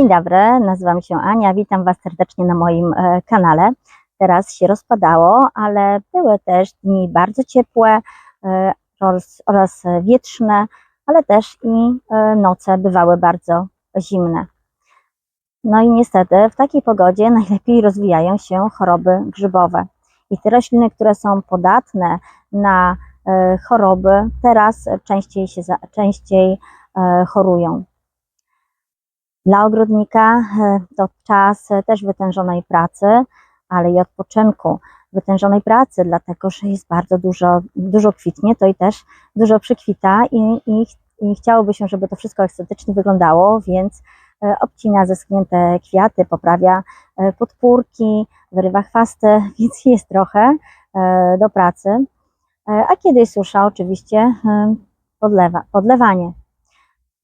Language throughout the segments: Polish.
Dzień dobry, nazywam się Ania, witam Was serdecznie na moim kanale. Teraz się rozpadało, ale były też dni bardzo ciepłe oraz wietrzne, ale też i noce bywały bardzo zimne. No i niestety w takiej pogodzie najlepiej rozwijają się choroby grzybowe. I te rośliny, które są podatne na choroby, teraz częściej chorują. Dla ogrodnika to czas też wytężonej pracy, ale i odpoczynku. Wytężonej pracy, dlatego że jest bardzo dużo kwitnie, to i też dużo przykwita i chciałoby się, żeby to wszystko estetycznie wyglądało, więc obcina zeschnięte kwiaty, poprawia podpórki, wyrywa chwasty, więc jest trochę do pracy. A kiedy jest susza, oczywiście podlewanie.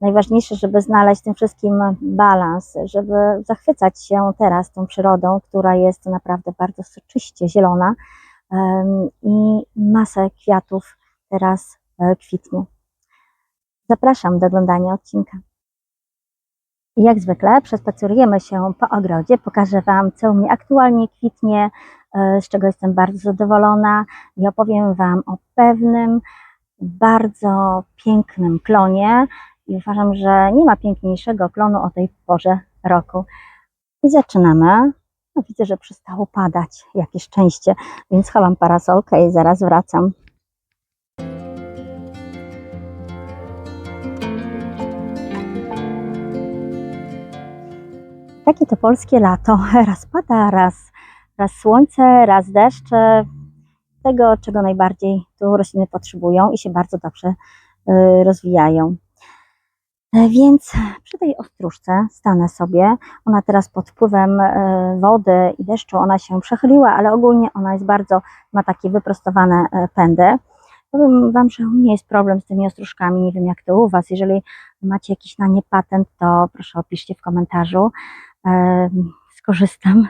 Najważniejsze, żeby znaleźć w tym wszystkim balans, żeby zachwycać się teraz tą przyrodą, która jest naprawdę bardzo soczyście zielona i masę kwiatów teraz kwitnie. Zapraszam do oglądania odcinka. I jak zwykle przespacerujemy się po ogrodzie, pokażę Wam, co u mnie aktualnie kwitnie, z czego jestem bardzo zadowolona i opowiem Wam o pewnym bardzo pięknym klonie. I uważam, że nie ma piękniejszego klonu o tej porze roku. I zaczynamy. No, widzę, że przestało padać. Jakie szczęście. Więc chowam parasolkę i zaraz wracam. Takie to polskie lato. Raz pada, raz słońce, raz deszcz. Tego, czego najbardziej tu rośliny potrzebują i się bardzo dobrze rozwijają. Więc przy tej ostróżce stanę sobie. Ona teraz pod wpływem wody i deszczu ona się przechyliła, ale ogólnie ona jest ma takie wyprostowane pędy. Powiem Wam, że u mnie jest problem z tymi ostróżkami, nie wiem jak to u Was. Jeżeli macie jakiś na nie patent, to proszę opiszcie w komentarzu. Skorzystam.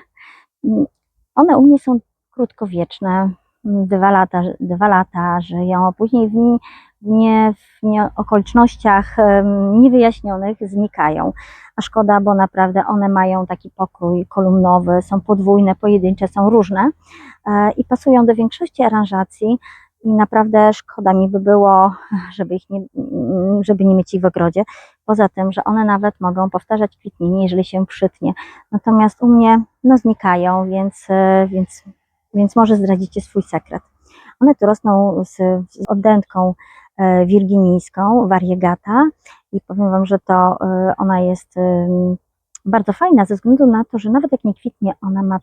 One u mnie są krótkowieczne, 2 lata żyją, a później w okolicznościach niewyjaśnionych znikają. A szkoda, bo naprawdę one mają taki pokrój kolumnowy, są podwójne, pojedyncze, są różne i pasują do większości aranżacji i naprawdę szkoda mi by było, żeby nie mieć ich w ogrodzie. Poza tym, że one nawet mogą powtarzać kwitnienie, jeżeli się przytnie. Natomiast u mnie znikają, więc może zdradzicie swój sekret. One tu rosną z oddętką wirginijską, variegata i powiem Wam, że ona jest bardzo fajna ze względu na to, że nawet jak nie kwitnie, ona ma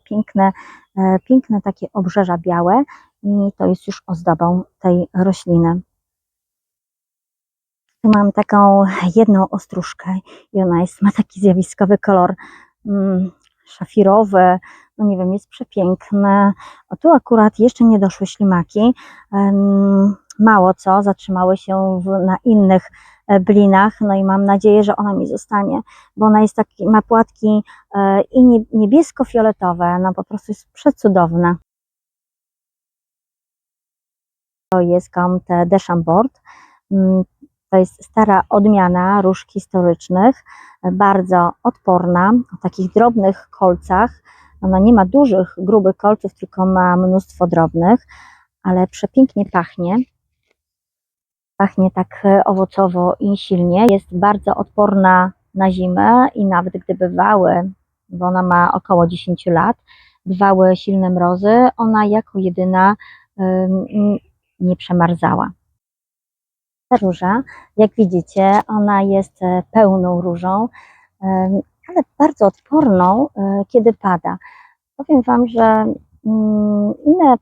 piękne takie obrzeża białe i to jest już ozdobą tej rośliny. Tu mam taką jedną ostróżkę i ona ma taki zjawiskowy kolor szafirowy, no nie wiem, jest przepiękne. O, tu akurat jeszcze nie doszły ślimaki, mało co, zatrzymały się na innych blinach, no i mam nadzieję, że ona mi zostanie, bo ona jest ma płatki i niebiesko-fioletowe, no po prostu jest przecudowna. To jest Comte de Chambord. To jest stara odmiana róż historycznych, bardzo odporna, o takich drobnych kolcach. Ona nie ma dużych, grubych kolców, tylko ma mnóstwo drobnych, ale przepięknie pachnie. Pachnie tak owocowo i silnie. Jest bardzo odporna na zimę i nawet gdy bywały, bo ona ma około 10 lat, bywały silne mrozy, ona jako jedyna nie przemarzała. Ta róża, jak widzicie, ona jest pełną różą, ale bardzo odporną, kiedy pada. Powiem Wam, że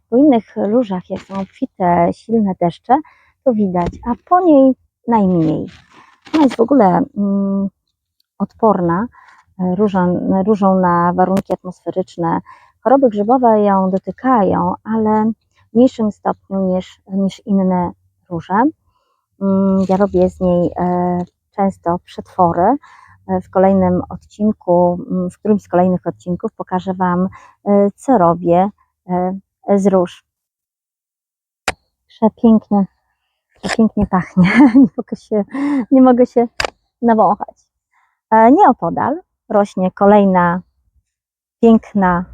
po innych różach, jak są obfite, silne deszcze, to widać, a po niej najmniej. Ona jest w ogóle odporna różą na warunki atmosferyczne. Choroby grzybowe ją dotykają, ale w mniejszym stopniu niż inne róże. Ja robię z niej często przetwory. W którymś z kolejnych odcinków pokażę Wam, co robię z róż. Przepięknie pachnie. Nie mogę się nawąchać. Nieopodal rośnie kolejna piękna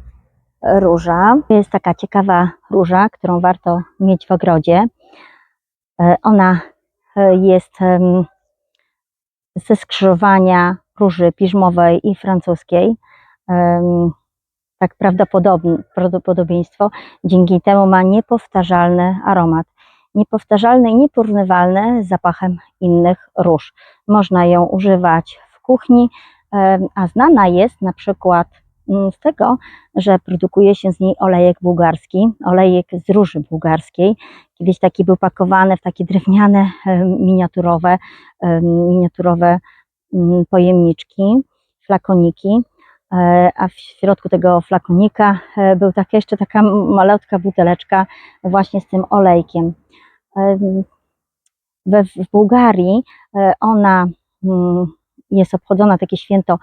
róża. To jest taka ciekawa róża, którą warto mieć w ogrodzie. Ona jest ze skrzyżowania róży piżmowej i francuskiej. Tak prawdopodobieństwo. Dzięki temu ma niepowtarzalny aromat. Niepowtarzalny i nieporównywalny z zapachem innych róż. Można ją używać w kuchni, a znana jest na przykład z tego, że produkuje się z niej olejek bułgarski, olejek z róży bułgarskiej. Kiedyś taki był pakowany w takie drewniane, miniaturowe pojemniczki, flakoniki, a w środku tego flakonika był jeszcze taka malutka buteleczka właśnie z tym olejkiem. W Bułgarii ona jest obchodzona, takie święto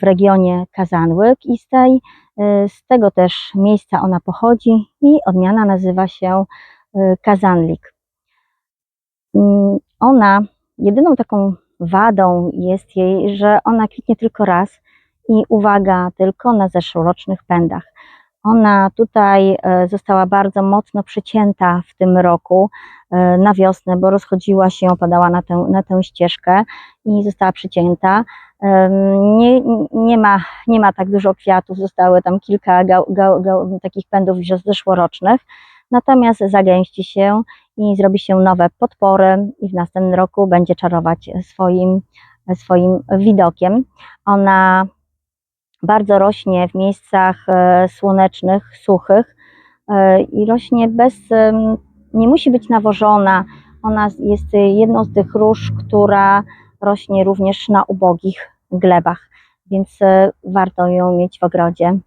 w regionie Kazanlyk i z tego też miejsca ona pochodzi i odmiana nazywa się Kazanlyk. Ona, jedyną taką wadą jest jej, że ona kwitnie tylko raz i uwaga, tylko na zeszłorocznych pędach. Ona tutaj została bardzo mocno przycięta w tym roku na wiosnę, bo rozchodziła się, opadała na tę ścieżkę i została przycięta. Nie ma tak dużo kwiatów, zostały tam kilka takich pędów zeszłorocznych, natomiast zagęści się i zrobi się nowe podpory i w następnym roku będzie czarować swoim widokiem. Ona bardzo rośnie w miejscach słonecznych, suchych i rośnie nie musi być nawożona. Ona jest jedną z tych róż, która rośnie również na ubogich glebach, więc warto ją mieć w ogrodzie.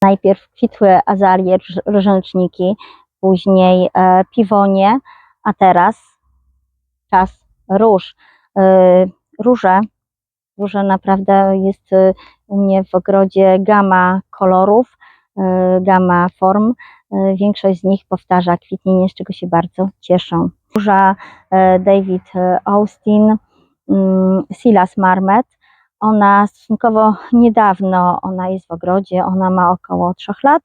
Najpierw kwitły azalie, różańczniki, później piwonie, a teraz czas róż. Róże naprawdę jest u mnie w ogrodzie gama kolorów, gama form. Większość z nich powtarza kwitnienie, z czego się bardzo cieszę. Róża David Austin, Silas Marmet. Ona stosunkowo niedawno, ona jest w ogrodzie, ona ma około 3 lat,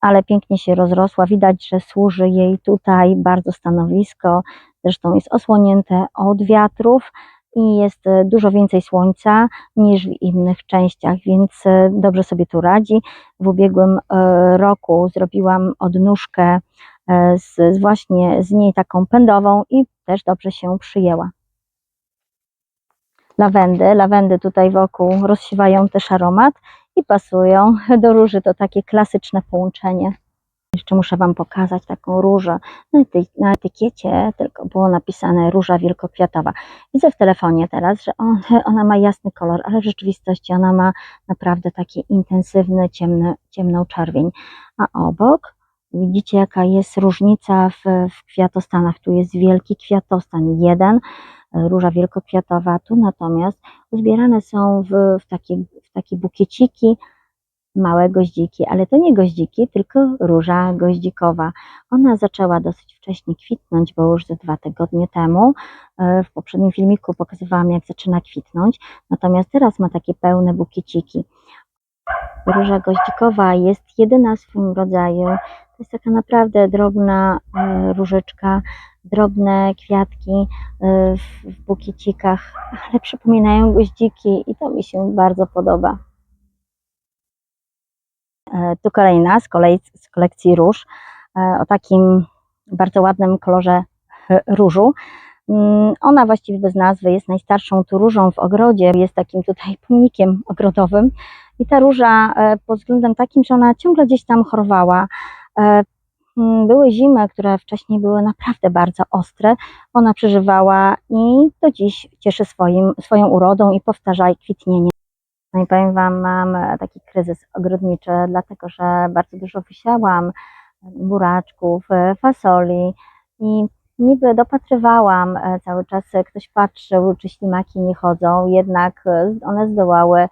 ale pięknie się rozrosła. Widać, że służy jej tutaj bardzo stanowisko, zresztą jest osłonięte od wiatrów i jest dużo więcej słońca niż w innych częściach, więc dobrze sobie tu radzi. W ubiegłym roku zrobiłam odnóżkę właśnie z niej taką pędową i też dobrze się przyjęła. Lawendy tutaj wokół rozsiewają też aromat i pasują do róży, to takie klasyczne połączenie. Jeszcze muszę Wam pokazać taką różę. Na etykiecie tylko było napisane róża wielkokwiatowa. Widzę w telefonie teraz, że ona ma jasny kolor, ale w rzeczywistości ona ma naprawdę taki intensywny, ciemną czerwień. A obok widzicie, jaka jest różnica w kwiatostanach. Tu jest wielki kwiatostan, jeden, róża wielkokwiatowa, tu natomiast uzbierane są w takie bukieciki małe goździki, ale to nie goździki, tylko róża goździkowa. Ona zaczęła dosyć wcześnie kwitnąć, bo już ze 2 tygodnie temu. W poprzednim filmiku pokazywałam, jak zaczyna kwitnąć, natomiast teraz ma takie pełne bukieciki. Róża goździkowa jest jedyna w swoim rodzaju. To jest taka naprawdę drobna różyczka, drobne kwiatki w bukiecikach, ale przypominają goździki i to mi się bardzo podoba. Tu kolejna z kolekcji róż o takim bardzo ładnym kolorze różu. Ona właściwie bez nazwy jest najstarszą tu różą w ogrodzie, jest takim tutaj pomnikiem ogrodowym i ta róża pod względem takim, że ona ciągle gdzieś tam chorowała. Były zimy, które wcześniej były naprawdę bardzo ostre, ona przeżywała i do dziś cieszy swoją urodą i powtarza kwitnienie. No i powiem Wam, mam taki kryzys ogrodniczy, dlatego że bardzo dużo wysiałam buraczków, fasoli i niby dopatrywałam cały czas, ktoś patrzył, czy ślimaki nie chodzą, jednak one zdołały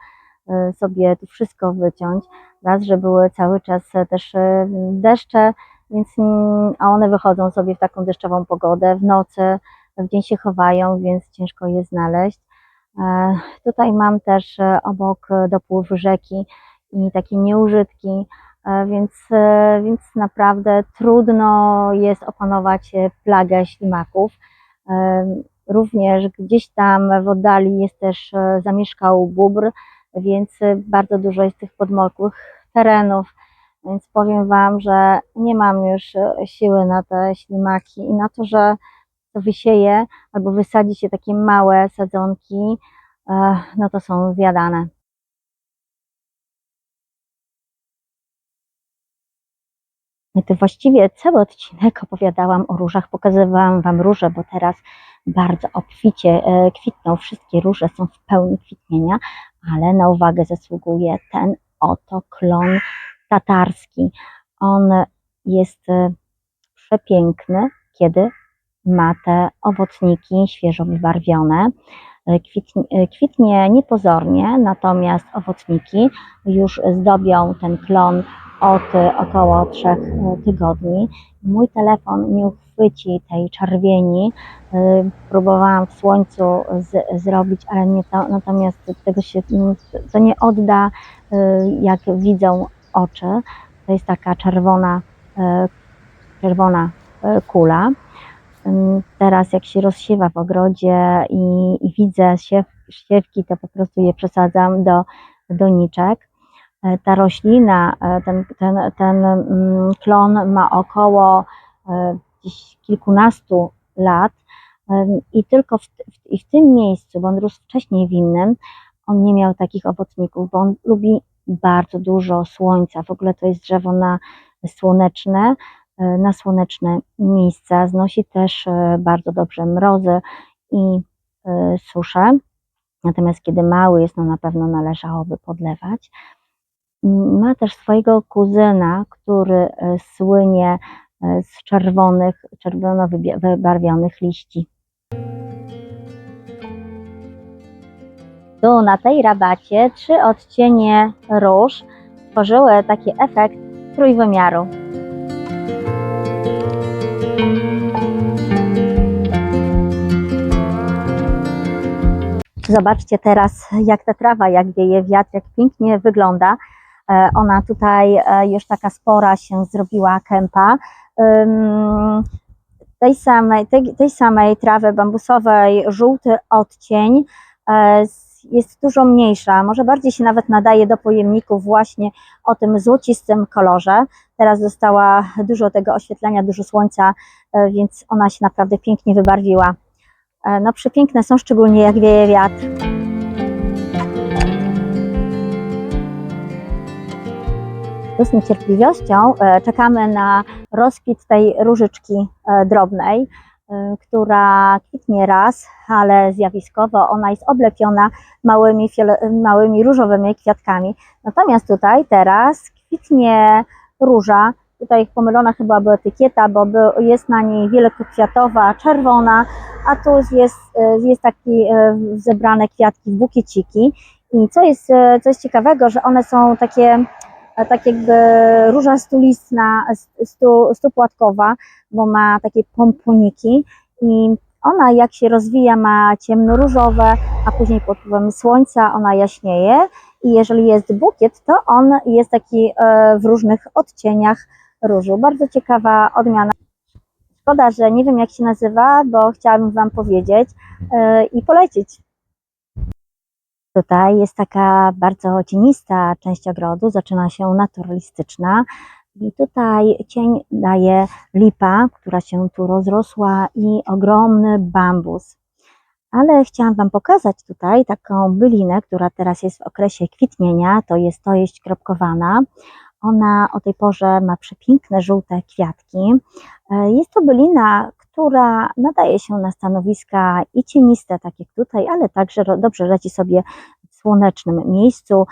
sobie tu wszystko wyciąć. Raz, że były cały czas też deszcze, a one wychodzą sobie w taką deszczową pogodę, w nocy, w dzień się chowają, więc ciężko je znaleźć. Tutaj mam też obok dopływ rzeki i takie nieużytki, więc naprawdę trudno jest opanować plagę ślimaków. Również gdzieś tam w oddali jest też zamieszkał bóbr, więc bardzo dużo jest tych podmokłych terenów, więc powiem Wam, że nie mam już siły na te ślimaki i na to, że to wysieje albo wysadzi się takie małe sadzonki, no to są zjadane. To właściwie cały odcinek opowiadałam o różach, pokazywałam Wam róże, bo teraz bardzo obficie kwitną, wszystkie róże są w pełni kwitnienia, ale na uwagę zasługuje ten oto klon tatarski. On jest przepiękny, kiedy ma te owocniki świeżo wybarwione. Kwitnie niepozornie, natomiast owocniki już zdobią ten klon od około 3 tygodni. Mój telefon nie uchwyci tej czerwieni. Próbowałam w słońcu zrobić, ale nie to, natomiast tego się to nie odda, jak widzą oczy. To jest taka czerwona kula. Teraz jak się rozsiewa w ogrodzie i widzę siewki, to po prostu je przesadzam do doniczek. Ta roślina, ten klon ma około gdzieś kilkunastu lat i tylko w tym miejscu, bo on rósł wcześniej w innym, on nie miał takich owocników, bo on lubi bardzo dużo słońca. W ogóle to jest drzewo na słoneczne miejsca, znosi też bardzo dobrze mrozy i susze. Natomiast kiedy mały jest, no na pewno należałoby podlewać. Ma też swojego kuzyna, który słynie z czerwono wybarwionych liści. Tu na tej rabacie 3 odcienie róż tworzyły taki efekt trójwymiaru. Zobaczcie teraz, jak ta trawa, jak wieje wiatr, jak pięknie wygląda. Ona tutaj już taka spora się zrobiła kępa. Tej samej trawy bambusowej żółty odcień jest dużo mniejsza, może bardziej się nawet nadaje do pojemników właśnie o tym złocistym kolorze. Teraz dostała dużo tego oświetlenia, dużo słońca, więc ona się naprawdę pięknie wybarwiła. No przepiękne są, szczególnie jak wieje wiatr. Z niecierpliwością czekamy na rozkwit tej różyczki drobnej, która kwitnie raz, ale zjawiskowo ona jest oblepiona małymi różowymi kwiatkami. Natomiast tutaj teraz kwitnie róża, tutaj pomylona chyba była etykieta, bo jest na niej wielokwiatowa, czerwona, a tu jest taki zebrane kwiatki w bukieciki. I co jest ciekawego, że one są takie tak jakby róża stopłatkowa, bo ma takie pomponiki i ona jak się rozwija ma ciemnoróżowe, a później pod wpływem słońca ona jaśnieje i jeżeli jest bukiet, to on jest taki w różnych odcieniach różu. Bardzo ciekawa odmiana. Szkoda, że nie wiem jak się nazywa, bo chciałabym Wam powiedzieć i polecić. Tutaj jest taka bardzo cienista część ogrodu, zaczyna się naturalistyczna i tutaj cień daje lipa, która się tu rozrosła i ogromny bambus. Ale chciałam Wam pokazać tutaj taką bylinę, która teraz jest w okresie kwitnienia, to jest tojeść kropkowana. Ona o tej porze ma przepiękne żółte kwiatki. Jest to bylina, która nadaje się na stanowiska i cieniste, tak jak tutaj, ale także dobrze radzi sobie w słonecznym miejscu.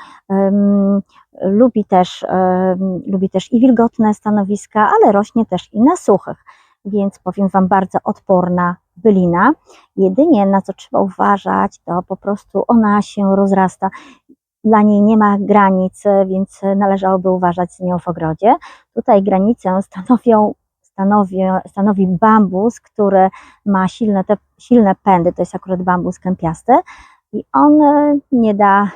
Lubi też i wilgotne stanowiska, ale rośnie też i na suchych, więc powiem Wam, bardzo odporna bylina. Jedynie na co trzeba uważać, to po prostu ona się rozrasta. Dla niej nie ma granic, więc należałoby uważać z nią w ogrodzie. Tutaj granicę stanowi bambus, który ma silne pędy, to jest akurat bambus kępiasty i on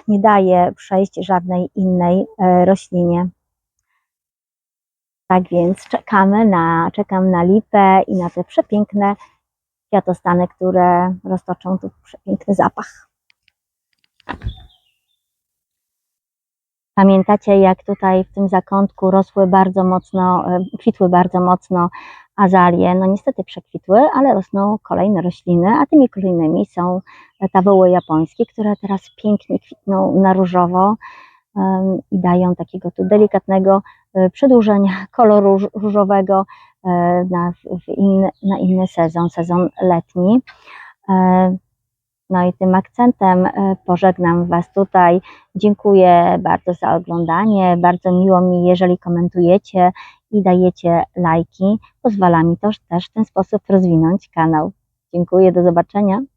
nie daje przejść żadnej innej roślinie. Tak więc czekam na lipę i na te przepiękne kwiatostany, które roztoczą tu przepiękny zapach. Pamiętacie, jak tutaj w tym zakątku kwitły bardzo mocno azalie? No niestety przekwitły, ale rosną kolejne rośliny, a tymi kolejnymi są tawoły japońskie, które teraz pięknie kwitną na różowo i dają takiego tu delikatnego przedłużenia koloru różowego na inny sezon letni. No i tym akcentem pożegnam Was tutaj. Dziękuję bardzo za oglądanie. Bardzo miło mi, jeżeli komentujecie i dajecie lajki. Pozwala mi to też w ten sposób rozwinąć kanał. Dziękuję, do zobaczenia.